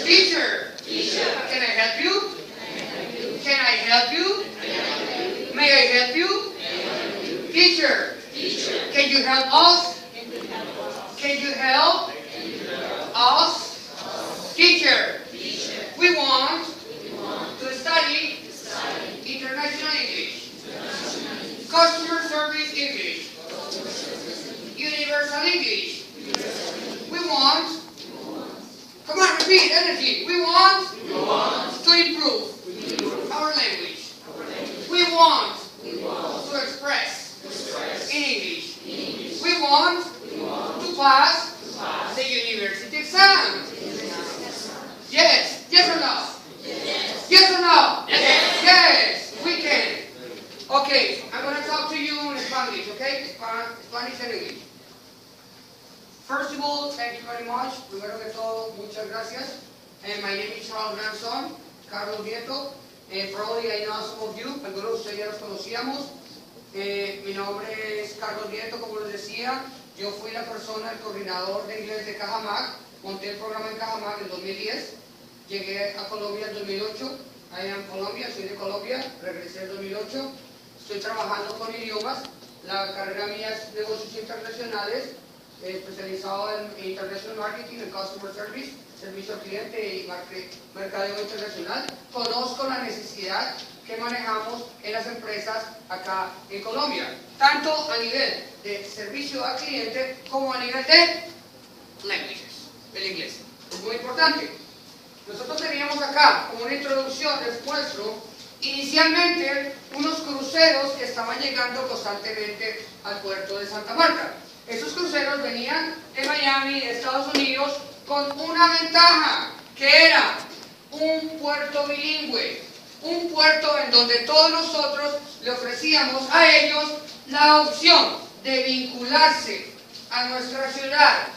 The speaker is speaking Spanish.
Teacher. Can I help you? Can I help you? May I help you? Teacher. Can you help us? Can you help us? Teacher. We want to study International English, Customer Service English, Universal English. We want, come on, repeat, energy. We want to improve our language. We want to express in English. We want to pass the university exam. Yes. Yes or no? Yes or no? Yes, we can. Okay, I'm going to talk to you in Spanish, okay? Spanish and English. First of all, thank you very much. Primero que todo, muchas gracias. My name is Charles Ransom, Carlos Vieto. Probably I know some of you, algunos de ustedes ya los conocíamos. Mi nombre es Carlos Vieto, como les decía. Yo fui la persona, el coordinador de inglés de Cajamac. Monté el programa en Cajamac en 2010. Llegué a Colombia en 2008. Allá en Colombia, soy de Colombia. Regresé en 2008. Estoy trabajando con idiomas. La carrera mía es negocios internacionales, especializado en International Marketing, en Customer Service, servicio al cliente y mercadeo internacional. Conozco la necesidad que manejamos en las empresas acá en Colombia, tanto a nivel de servicio al cliente como a nivel de languages, el inglés. Es muy importante. Nosotros teníamos acá, como una introducción, les muestro inicialmente unos cruceros que estaban llegando constantemente al puerto de Santa Marta. Esos cruceros venían de Miami, de Estados Unidos, con una ventaja, que era un puerto bilingüe, un puerto en donde todos nosotros le ofrecíamos a ellos la opción de vincularse a nuestra ciudad